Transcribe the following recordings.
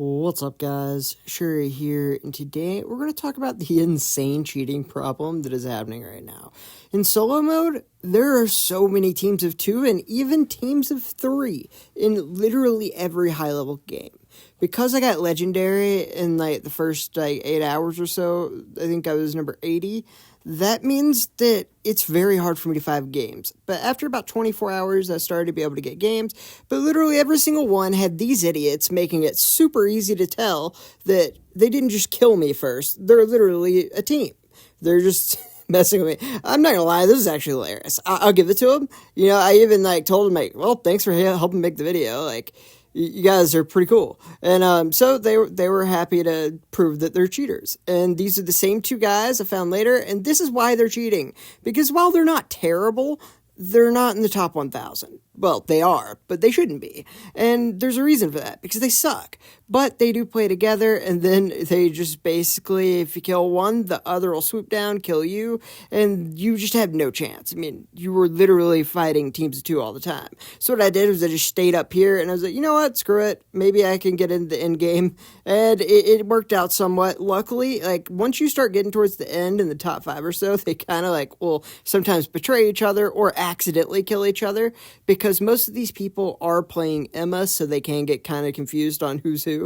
What's up, guys? Shouri here, and today we're going to talk about the insane cheating problem that is happening right now. In solo mode, there are so many teams of 2 and even teams of 3 in literally every high-level game. Because I got legendary in the first 8 hours or so, I think I was number 80, that means that it's very hard for me to find games. But after about 24 hours, I started to be able to get games. But literally every single one had these idiots making it super easy to tell that they didn't just kill me first. They're literally a team. They're just messing with me. I'm not gonna lie, this is actually hilarious. I'll give it to them. I even told them, well, thanks for helping make the video. You guys are pretty cool. And so they were happy to prove that they're cheaters. And these are the same 2 guys I found later, and this is why they're cheating. Because while they're not terrible, they're not in the top 1,000. Well, they are, but they shouldn't be. And there's a reason for that, because they suck. But they do play together, and then they just basically, if you kill one, the other will swoop down, kill you, and you just have no chance. I mean, you were literally fighting teams of 2 all the time. So what I did was I just stayed up here, and I was like, you know what, screw it. Maybe I can get into the end game. And it worked out somewhat. Luckily, once you start getting towards the end in the top 5 or so, they kind of will sometimes betray each other or accidentally kill each other, because most of these people are playing Emma, so they can get kind of confused on who's who.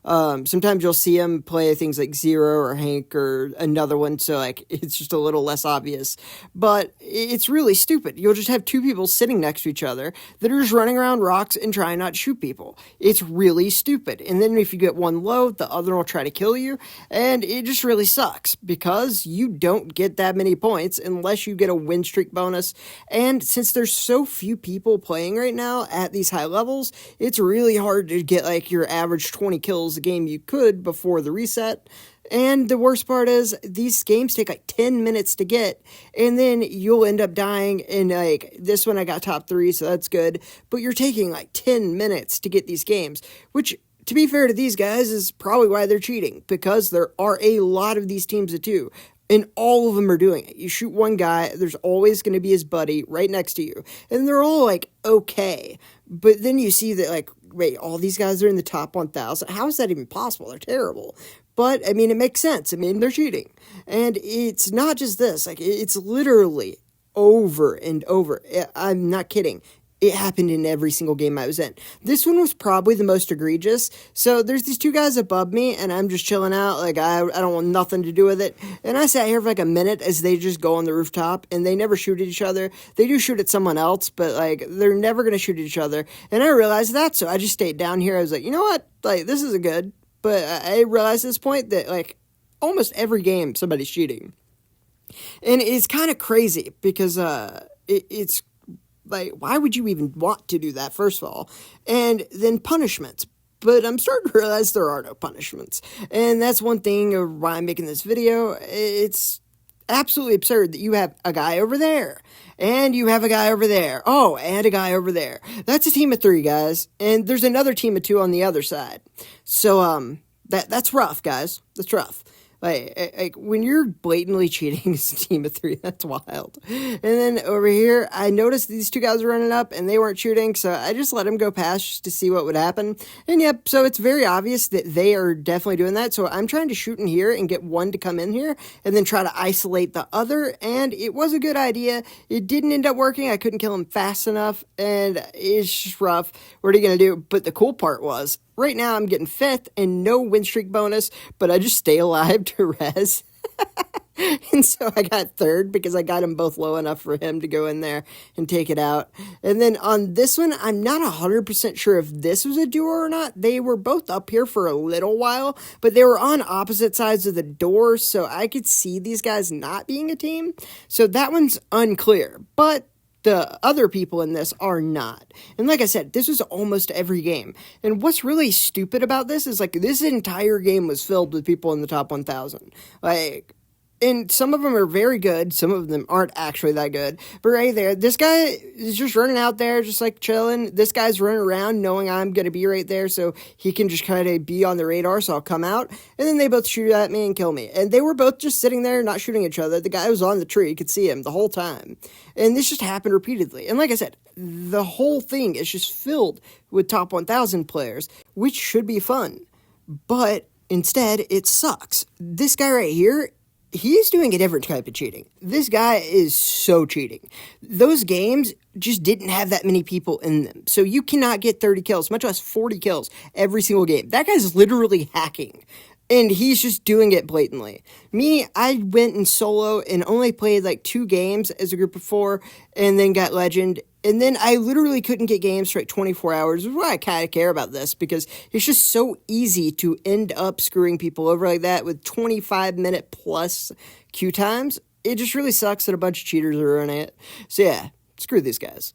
Sometimes you'll see them play things like Zero or Hank or another one, so it's just a little less obvious. But it's really stupid. You'll just have 2 people sitting next to each other that are just running around rocks and trying not to shoot people. It's really stupid. And then if you get one low, the other will try to kill you, and it just really sucks because you don't get that many points unless you get a win streak bonus. And since there's so few people playing right now at these high levels, it's really hard to get your average 20 kills a game you could before the reset. And the worst part is these games take 10 minutes to get, and then you'll end up dying. And this one I got top 3, so that's good, but you're taking 10 minutes to get these games, which, to be fair to these guys, is probably why they're cheating, because there are a lot of these teams of 2. And all of them are doing it. You shoot one guy, there's always going to be his buddy right next to you. And they're all okay. But then you see that wait, all these guys are in the top 1,000. How is that even possible? They're terrible. But, it makes sense. They're cheating. And it's not just this. It's literally over and over. I'm not kidding. It happened in every single game I was in. This one was probably the most egregious. So there's these 2 guys above me, and I'm just chilling out. I don't want nothing to do with it. And I sat here for a minute as they just go on the rooftop, and they never shoot at each other. They do shoot at someone else, but they're never going to shoot at each other. And I realized that, so I just stayed down here. I was like, you know what? This isn't good. But I realized at this point that almost every game somebody's cheating. And it's kind of crazy because it's why would you even want to do that, first of all? And then punishments. But I'm starting to realize there are no punishments. And that's one thing of why I'm making this video. It's absolutely absurd that you have a guy over there, and you have a guy over there. Oh, and a guy over there. That's a team of 3 guys, and there's another team of 2 on the other side. So, that's rough, guys. That's rough. When you're blatantly cheating as a team of 3, that's wild. And then over here, I noticed these 2 guys were running up, and they weren't shooting, so I just let them go past just to see what would happen. And yep, so it's very obvious that they are definitely doing that, so I'm trying to shoot in here and get one to come in here, and then try to isolate the other, and it was a good idea. It didn't end up working. I couldn't kill him fast enough, and it's just rough. What are you going to do? But the cool part was, right now I'm getting 5th and no win streak bonus, but I just stay alive to res. And so I got 3rd because I got them both low enough for him to go in there and take it out. And then on this one, I'm not 100% sure if this was a duo or not. They were both up here for a little while, but they were on opposite sides of the door, so I could see these guys not being a team. So that one's unclear, but the other people in this are not. And like I said, this was almost every game. And what's really stupid about this is this entire game was filled with people in the top 1,000. And some of them are very good. Some of them aren't actually that good. But right there, this guy is just running out there, just chilling. This guy's running around knowing I'm going to be right there, so he can just kind of be on the radar, so I'll come out. And then they both shoot at me and kill me. And they were both just sitting there, not shooting each other. The guy was on the tree. You could see him the whole time. And this just happened repeatedly. And like I said, the whole thing is just filled with top 1,000 players, which should be fun. but instead it sucks. This guy right here, he's doing a different type of cheating. This guy is so cheating. Those games just didn't have that many people in them. So you cannot get 30 kills, much less 40 kills every single game. That guy's literally hacking. And he's just doing it blatantly. Me, I went in solo and only played like 2 games as a group of 4 and then got legend. And then I literally couldn't get games for like 24 hours, which is why I kind of care about this, because it's just so easy to end up screwing people over like that with 25-minute plus queue times. It just really sucks that a bunch of cheaters are running it. So yeah, screw these guys.